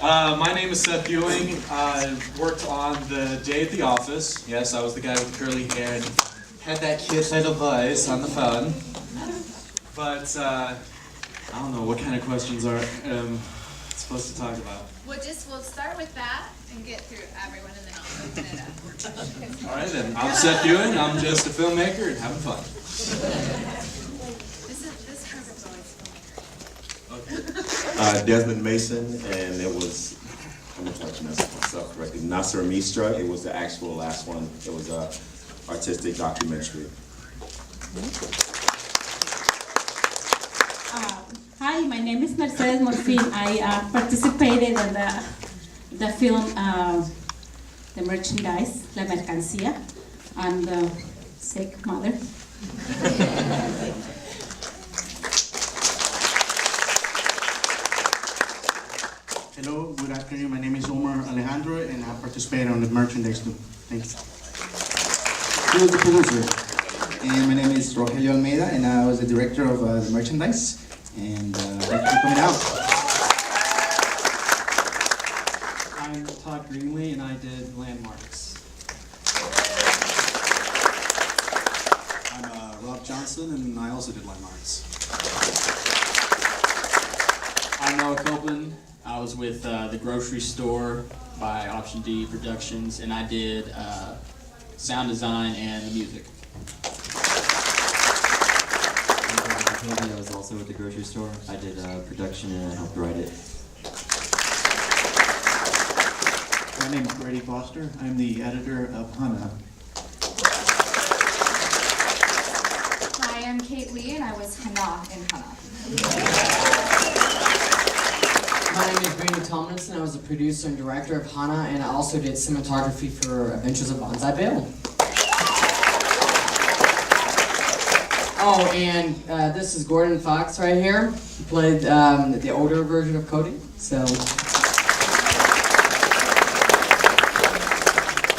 My name is Seth Ewing. I worked on the day at the office. Yes, I was the guy with the curly hair and had that kid's little voice on the phone. But I don't know what kind of questions are supposed to talk about. We'll start with that and get through everyone, and then I'll open it up. All right, then. I'm Seth Ewing. I'm just a filmmaker and having fun. This program's always filmmaker. Okay. Desmond Mason, and it was, I'm going to try to pronounce myself correctly, NACIREMATSITRA. It was the actual last one. It was an artistic documentary. Hi, my name is Mercedes Morfin. I participated in the film, the merchandise, La Mercancia. I'm the sick mother. Hello, good afternoon. My name is Omar Alejandro, and I participated on the merchandise too. Thank you. He was the producer. And my name is Rogelio Almeida, and I was the director of the merchandise. And thank you for coming out. I'm Todd Greenlee, and I did landmarks. I'm Rob Johnson, and I also did landmarks. I'm Noah Copeland. I was with the grocery store by Option D Productions, and I did sound design and the music. I was also at the grocery store. I did production and I helped write it. My name is Brady Foster. I'm the editor of Hana. Hi, I'm Kate Lee, and I was Hana in Hana. My name is Brandon Tomlinson. I was the producer and director of Hana, and I also did cinematography for Adventures of Banzai Bill. Oh, and this is Gordon Fox right here. He played the older version of Cody. So.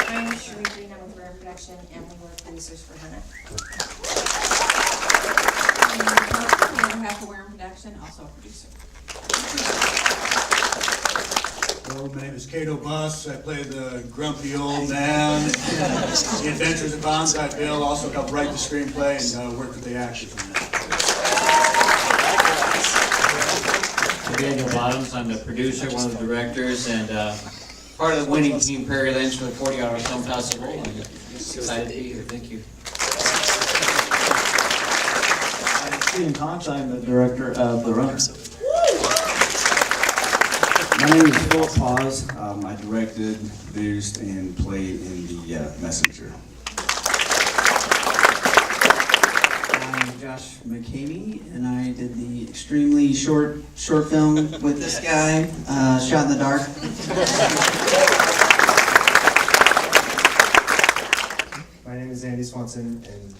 I'm Sheree Green. I'm with Rare Production, and we were producers for Hana. I'm half aware in production, also a producer. Hello, my name is Cato Buss. I play the grumpy old man. The Adventures of Banzai Bill. Also helped write the screenplay and worked with the actors on that. I'm Daniel Bottoms. I'm the producer, one of the directors, and part of the winning team, Prairie Lynch, for the 40-hour film festival. I'm excited to be here. Thank you. I'm Stephen Cox. I'm the director of The Runner. My name is Philip Paz. I directed, produced, and played in The Messenger. I'm Josh McCamey, and I did the extremely short film with this guy, Shot in the Dark. My name is Andy Swanson, and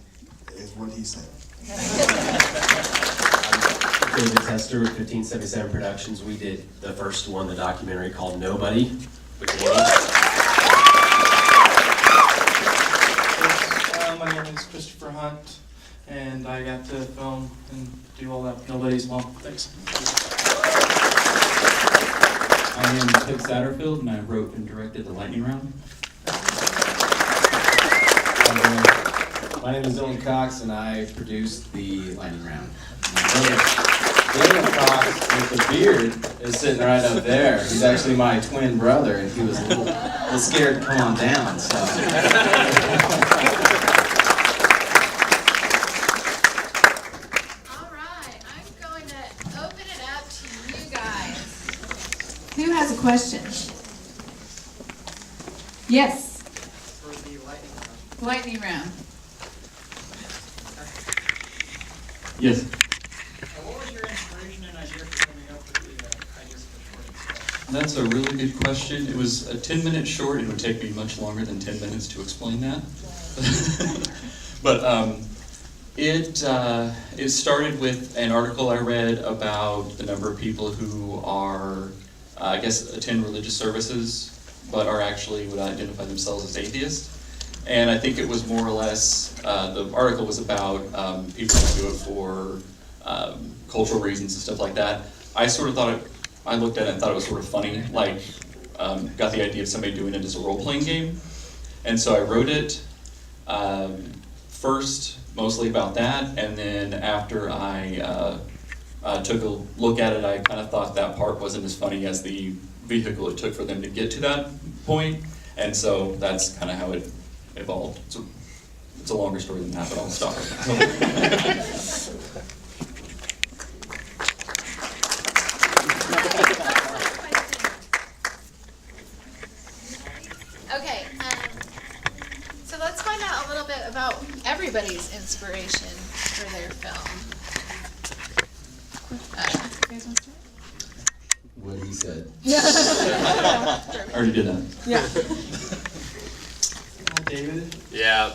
is what he said. David Tester with 1577 Productions. We did the first one, the documentary called Nobody. My name is Christopher Hunt, and I got to film and do all that Nobody as well. Thanks. I am Ted Satterfield, and I wrote and directed The Lightning Round. My name is Dylan Cox, and I produced The Lightning Round. Dylan Cox with the beard is sitting right up there. He's actually my twin brother, and he was a little scared to come on down. So. All right, I'm going to open it up to you guys. Who has a question? Yes. For the Lightning round. Yes. What was your inspiration and idea for coming up with the ideas for short stuff? That's a really good question. It was a 10-minute short. It would take me much longer than 10 minutes to explain that. But it started with an article I read about the number of people who are, I guess, attend religious services, but are actually would identify themselves as atheists. And I think it was more or less, the article was about people who do it for cultural reasons and stuff like that. I sort of thought I looked at it and thought it was sort of funny, like, got the idea of somebody doing it as a role-playing game. And so I wrote it first, mostly about that, and then after I took a look at it, I kind of thought that part wasn't as funny as the vehicle it took for them to get to that point, and so that's kind of how it evolved. It's a longer story than that, but I'll stop it. Okay, so let's find out a little bit about everybody's inspiration for their film. You guys want to start? What he said. I already did that. Yeah. David? Yeah,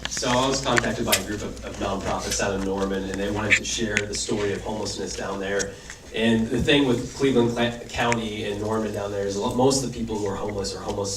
so I was contacted by a group of nonprofits out of Norman, and they wanted to share the story of homelessness down there. And the thing with Cleveland County and Norman down there is most of the people who are homeless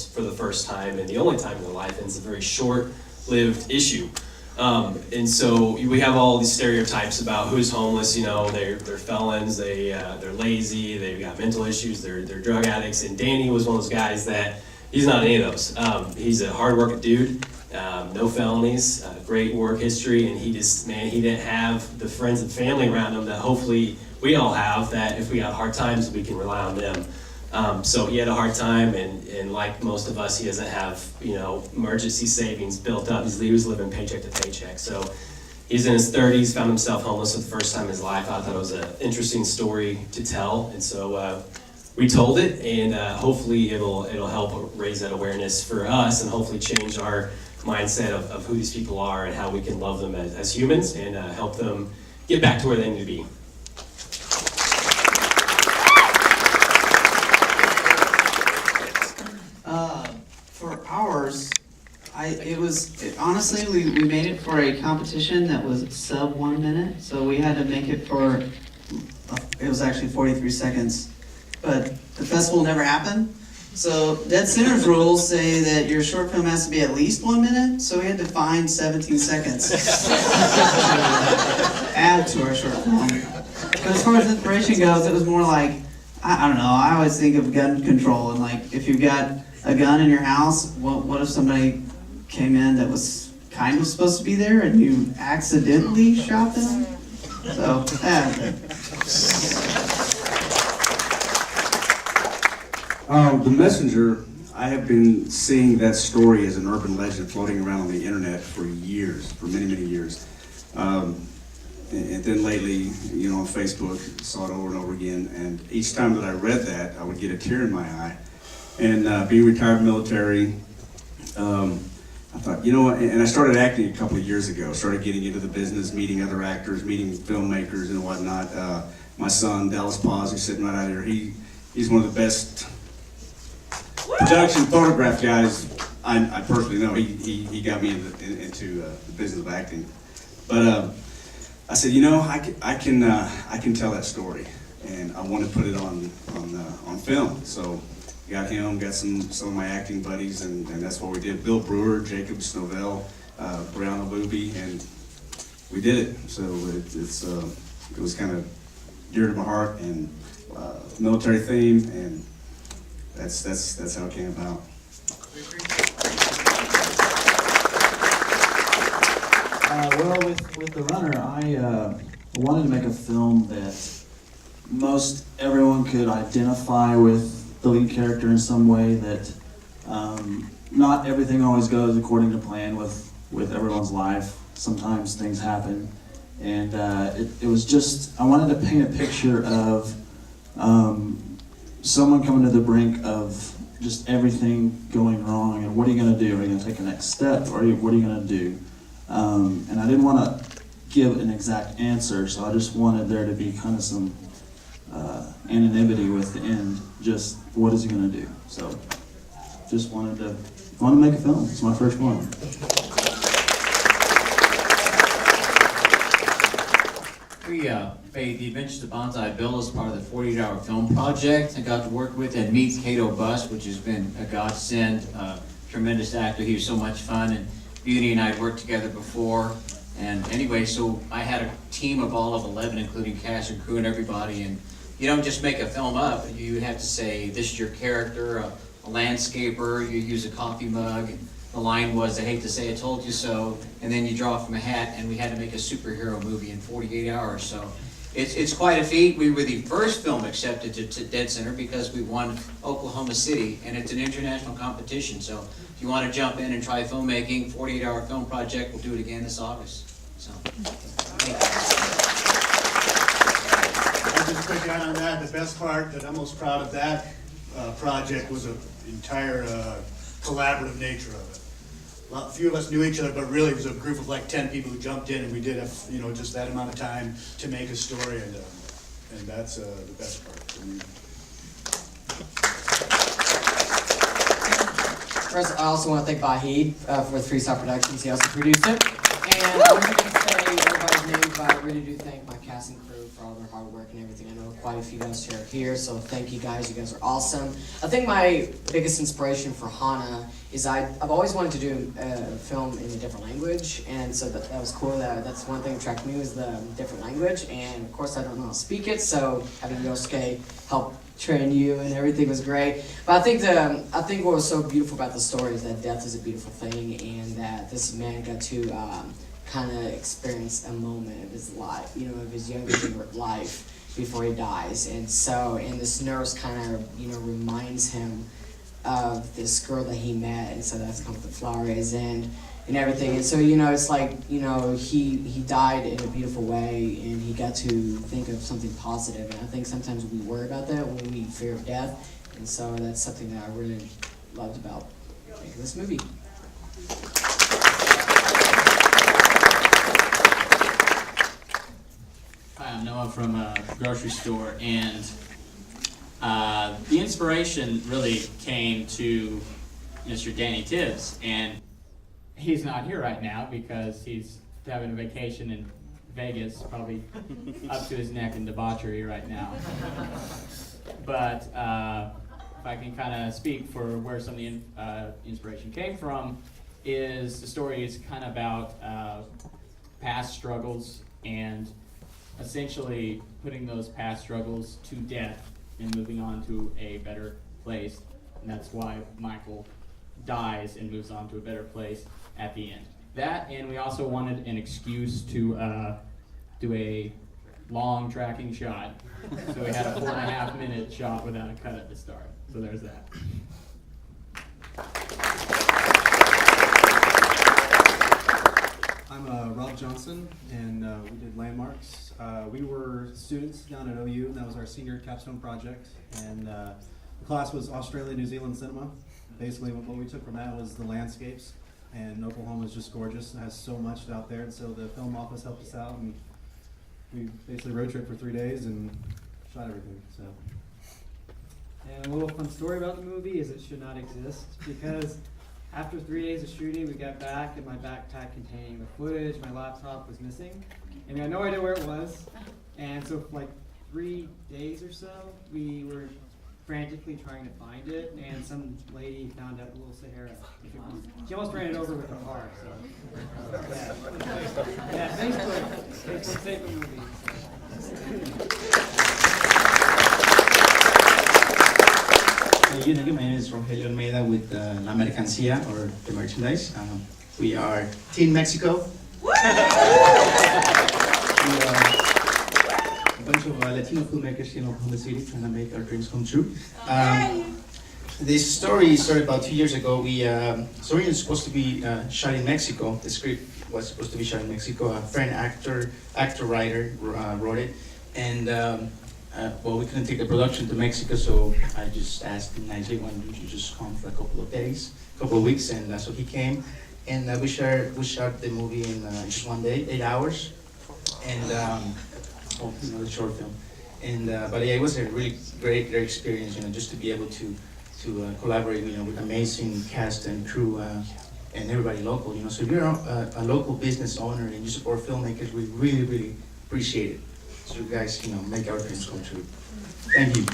for the first time, and the only time in their life, and it's a very short-lived issue. And so we have all these stereotypes about who's homeless. You know, they're felons, they're lazy, they've got mental issues, they're drug addicts. And Danny was one of those guys that he's not any of those. He's a hard-working dude, no felonies, great work history, and he didn't have the friends and family around him that hopefully we all have. That if we got hard times, we can rely on them. So he had a hard time, and like most of us, he doesn't have, emergency savings built up. He was living paycheck to paycheck. So he's in his 30s, found himself homeless for the first time in his life. I thought it was an interesting story to tell, and so we told it, and hopefully it'll help raise that awareness for us, and hopefully change our mindset of who these people are and how we can love them as humans and help them get back to where they need to be. For ours, honestly, we made it for a competition that was sub 1 minute, so we had to make it for, it was actually 43 seconds, but the festival never happened. So deadCENTER's rules say that your short film has to be at least 1 minute, so we had to find 17 seconds to add to our short film. But as far as inspiration goes, it was more like, I don't know, I always think of gun control, and like, if you've got a gun in your house, what if somebody came in that was kind of supposed to be there and you accidentally shot them? So, The Messenger, I have been seeing that story as an urban legend floating around on the internet for years, for many, many years. And then lately, on Facebook, saw it over and over again, and each time that I read that, I would get a tear in my eye. And being retired military, I thought, and I started acting a couple of years ago, started getting into the business, meeting other actors, meeting filmmakers and whatnot. My son, Dallas Paz, who's sitting right out here, he's one of the best production photograph guys I personally know. He got me into the business of acting. But I said, I can tell that story, and I want to put it on film. So got him, got some of my acting buddies, and that's what we did. Bill Brewer, Jacob Snovell, Brianna Luby, and we did it. So it was kind of dear to my heart, and military theme, and that's how it came about. Well, with The Runner, I wanted to make a film that most everyone could identify with the lead character in some way, that not everything always goes according to plan with everyone's life. Sometimes things happen, and it was just, I wanted to paint a picture of someone coming to the brink of just everything going wrong, and what are you going to do? Are you going to take the next step, or what are you going to do? And I didn't want to give an exact answer, so I just wanted there to be kind of some anonymity with the end, just what is he going to do? So just wanted to make a film. It's my first one. We made The Adventures of Banzai Bill as part of the 48-hour film project. I got to work with and meet Cato Bus, which has been a godsend, tremendous actor. He was so much fun, and Beauty and I had worked together before. And anyway, so I had a team of all of 11, including cast and crew and everybody, and you don't just make a film up. You have to say, this is your character, a landscaper, you use a coffee mug. The line was, I hate to say I told you so, and then you draw from a hat, and we had to make a superhero movie in 48 hours. So it's quite a feat. We were the first film accepted to deadCENTER because we won Oklahoma City, and it's an international competition. So if you want to jump in and try filmmaking, 48-hour film project, we'll do it again this August. So, thank you. Just a quick add on that, the best part that I'm most proud of that project was the entire collaborative nature of it. A few of us knew each other, but really it was a group of like 10 people who jumped in, and we did have, just that amount of time to make a story, and that's the best part for me. First, I also want to thank Vahid for 3-Star Productions. He also produced it. And I'm not going to say everybody's names, but I really do thank my cast and crew for all their hard work and everything. I know quite a few of us are here, so thank you guys. You guys are awesome. I think my biggest inspiration for Hana is I've always wanted to do a film in a different language, and so that was cool. That's one thing that attracted me was the different language, and of course I don't know how to speak it, so having Yosuke help train you and everything was great. But I think what was so beautiful about the story is that death is a beautiful thing, and that this man got to kind of experience a moment of his life, of his younger life before he dies. And this nurse kind of, reminds him of this girl that he met, and so that's kind of what the flower is and everything. And so, it's like, he died in a beautiful way, and he got to think of something positive. And I think sometimes we worry about that when we fear of death. And so that's something that I really loved about making this movie. Hi, I'm Noah from a grocery store, and the inspiration really came to Mr. Danny Tibbs, and he's not here right now because he's having a vacation in Vegas, probably up to his neck in debauchery right now. But if I can kind of speak for where some of the inspiration came from, is the story is kind of about past struggles and essentially putting those past struggles to death and moving on to a better place. And that's why Michael dies and moves on to a better place at the end. That, and we also wanted an excuse to do a long tracking shot. So we had a 4.5 minute shot without a cut at the start. So there's that. I'm Rob Johnson, and we did Landmarks. We were students down at OU, and that was our senior capstone project. And the class was Australia, New Zealand cinema. Basically, what we took from that was the landscapes. And Oklahoma is just gorgeous. It has so much out there, and so the film office helped us out, and we basically road trip for 3 days and shot everything. So. And a little fun story about the movie is it should not exist, because after 3 days of shooting, we got back, and my backpack containing the footage, my laptop was missing, and we had no idea where it was. And so for like 3 days or so, we were frantically trying to find it, and some lady found out Little Sahara. She almost ran it over with a car. So yeah, thanks for saving the movie. My name is Rogelio Almeida with La Mercancia, or the merchandise. We are Team Mexico. We are a bunch of Latino filmmakers here in Oklahoma City trying to make our dreams come true. This story started about 2 years ago. The story is supposed to be shot in Mexico. The script was supposed to be shot in Mexico. A friend, writer wrote it. And well, we couldn't take the production to Mexico, so I just asked him nicely, why don't you just come for a couple of weeks, and so he came. And we shot the movie in just 1 day, 8 hours, and the short film. And but yeah, it was a really great experience, just to be able to collaborate, with amazing cast and crew and everybody local, So if you're a local business owner and you support filmmakers, we really, really appreciate it. So you guys, make our dreams come true. Thank you.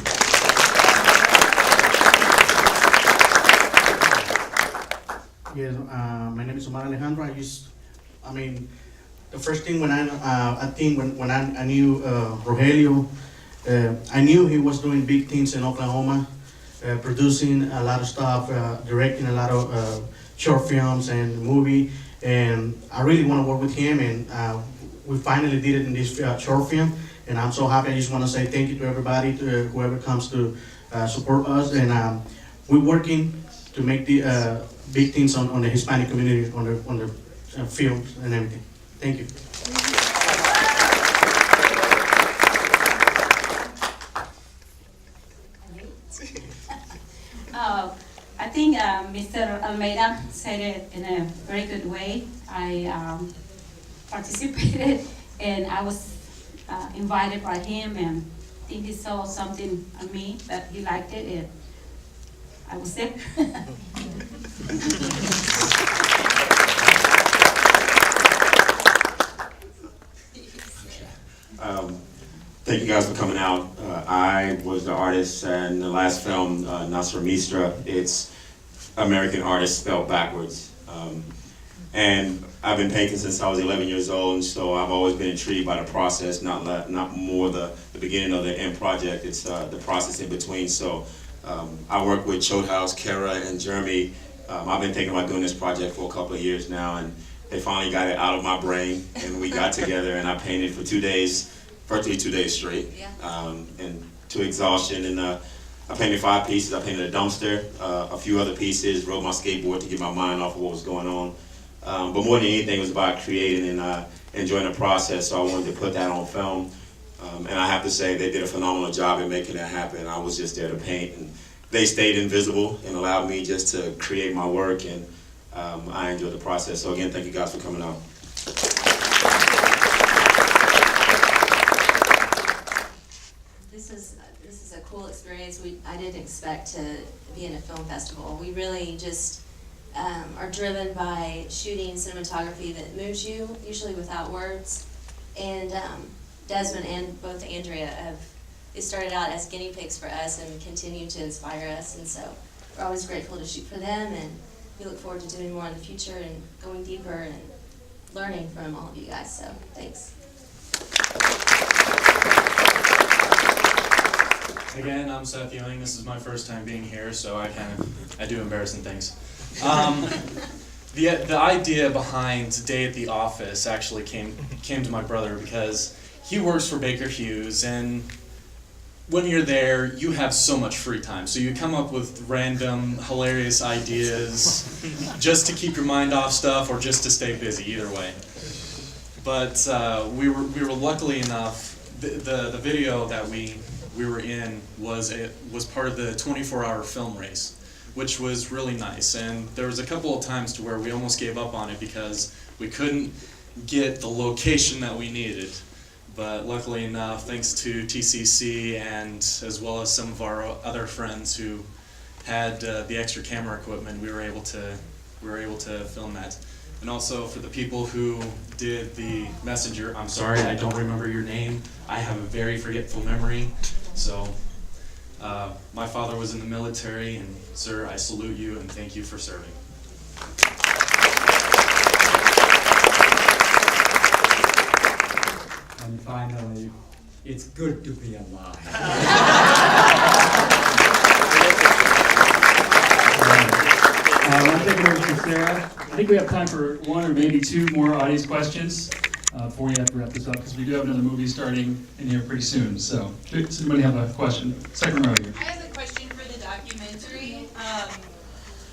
Yes, my name is Omar Alejandro. The first thing when I knew Rogelio I knew he was doing big things in Oklahoma, producing a lot of stuff, directing a lot of short films and movie, and I really want to work with him, and we finally did it in this short film, and I'm so happy. I just want to say thank you to everybody, to whoever comes to support us, and we're working to make the big things on the Hispanic community, on the films and everything. Thank you. I think Mr. Almeida said it in a very good way. I participated and I was invited by him, and I think he saw something on me that he liked it, and I was there. Thank you guys for coming out. I was the artist in the last film, NACIREMATSITRA. It's American artist spelled backwards. And I've been painting since I was 11 years old, and so I've always been intrigued by the process, not more the beginning of the end project, it's the process in between. So I work with Chotehouse, Kara, and Jeremy. I've been thinking about doing this project for a couple of years now, and they finally got it out of my brain, and we got together, and I painted for 2 days, virtually 2 days straight, and to exhaustion. And I painted 5 pieces. I painted a dumpster, a few other pieces, rode my skateboard to get my mind off of what was going on. But more than anything, it was about creating and enjoying the process, so I wanted to put that on film. And I have to say, they did a phenomenal job in making that happen. I was just there to paint, and they stayed invisible and allowed me just to create my work, and I enjoyed the process. So again, thank you guys for coming out. This is a cool experience. I didn't expect to be in a film festival. We really just are driven by shooting cinematography that moves you, usually without words. And Desmond and both Andrea they started out as guinea pigs for us and continue to inspire us. And so we're always grateful to shoot for them, and we look forward to doing more in the future and going deeper and learning from all of you guys. So thanks. Again, I'm Seth Ewing. This is my first time being here, so I do embarrassing things. The idea behind Day at the Office actually came to my brother because he works for Baker Hughes, and when you're there, you have so much free time. So you come up with random, hilarious ideas just to keep your mind off stuff or just to stay busy, either way. But we were luckily enough, the video that we were in was part of the 24-hour film race, which was really nice. And there was a couple of times to where we almost gave up on it because we couldn't get the location that we needed. But luckily enough, thanks to TCC and as well as some of our other friends who had the extra camera equipment, we were able to film that. And also for the people who did the messenger, I'm sorry, I don't remember your name. I have a very forgetful memory. So my father was in the military, and sir, I salute you and thank you for serving. And finally, it's good to be alive. I want to take it over to Sarah. I think we have time for 1 or maybe 2 more audience questions before we have to wrap this up, because we do have another movie starting in here pretty soon. So, does anybody have a question? Second row here. I have a question for the documentary.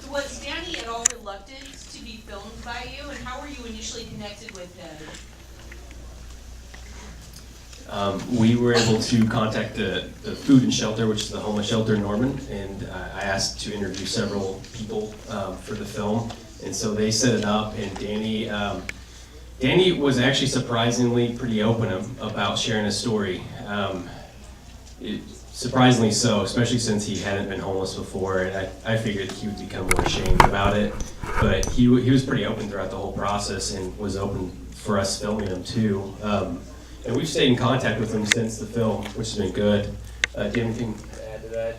Was Danny at all reluctant to be filmed by you, and how were you initially connected with him? We were able to contact the Food and Shelter, which is the homeless shelter in Norman, and I asked to interview several people for the film, and so they set it up. And Danny was actually surprisingly pretty open about sharing his story. Surprisingly so, especially since he hadn't been homeless before, and I figured he would become more ashamed about it. But he was pretty open throughout the whole process and was open for us filming him too. And we've stayed in contact with him since the film, which has been good. Do you have anything to add to that?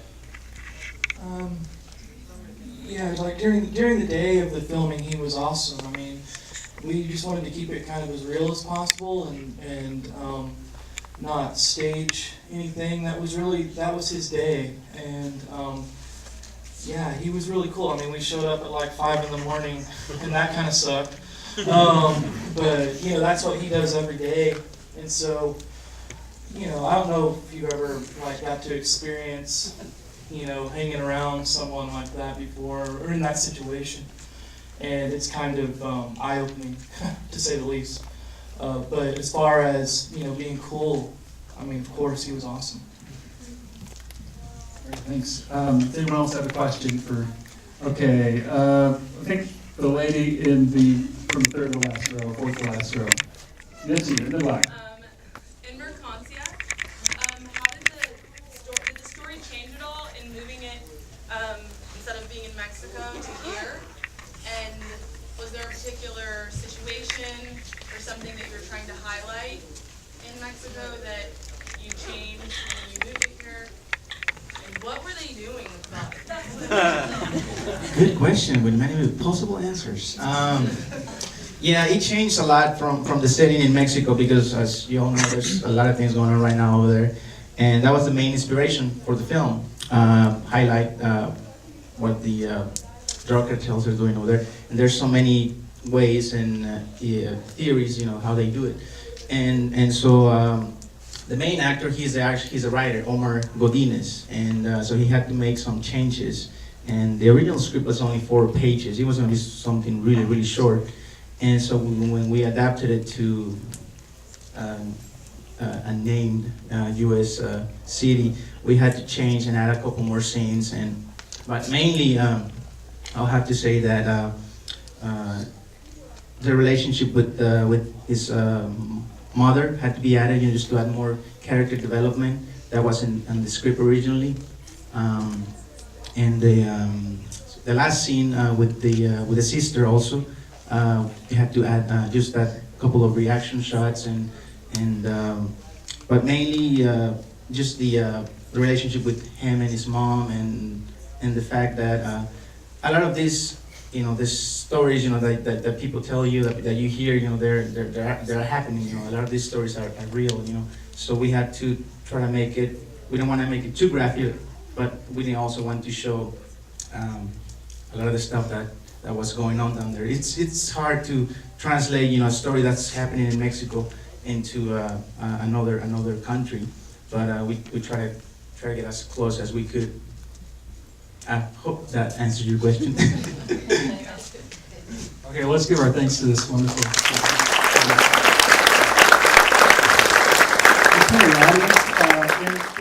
Yeah, like during the day of the filming, he was awesome. I mean, we just wanted to keep it kind of as real as possible, and not stage anything. That was his day, and yeah, he was really cool. I mean, we showed up at like 5 in the morning, and that kind of sucked. But you know, that's what he does every day, and so you know, I don't know if you've ever like got to experience, you know, hanging around someone like that before or in that situation, and it's kind of eye-opening to say the least. But as far as, you know, being cool, I mean, of course, he was awesome. Great, thanks. Does anyone else have a question for? Okay, I think the lady from the third to last row, fourth to last row. Yes, you're in the black. In Mercancia, how did the story change at all in moving it instead of being in Mexico to here? And was there a particular situation or something that you're trying to highlight in Mexico that you changed when you moved it here? And what were they doing about it? Good question with many possible answers. Yeah, it changed a lot from the setting in Mexico because, as you all know, there's a lot of things going on right now over there. And that was the main inspiration for the film, highlight what the drug cartels are doing over there. And there's so many ways and theories, you know, how they do it. And so the main actor, he's a writer, Omar Godinez, and so he had to make some changes. And the original script was only 4 pages. It was going to be something really, really short. And so when we adapted it to a named U.S. city, we had to change and add a couple more scenes. But mainly, I'll have to say that the relationship with his mother had to be added, you know, just to add more character development. That wasn't in the script originally. And the last scene with the sister also, we had to add just that couple of reaction shots but mainly just the relationship with him and his mom and the fact that a lot of these, you know, these stories, you know, that people tell you, that you hear, you know, they're happening, you know. A lot of these stories are real, you know. So we had to try to make it, we don't want to make it too graphic, but we didn't also want to show a lot of the stuff that was going on down there. It's hard to translate, you know, a story that's happening in Mexico into another country, but we try to get as close as we could. I hope that answered your question. Okay, let's give our thanks to this wonderful. Okay, audience,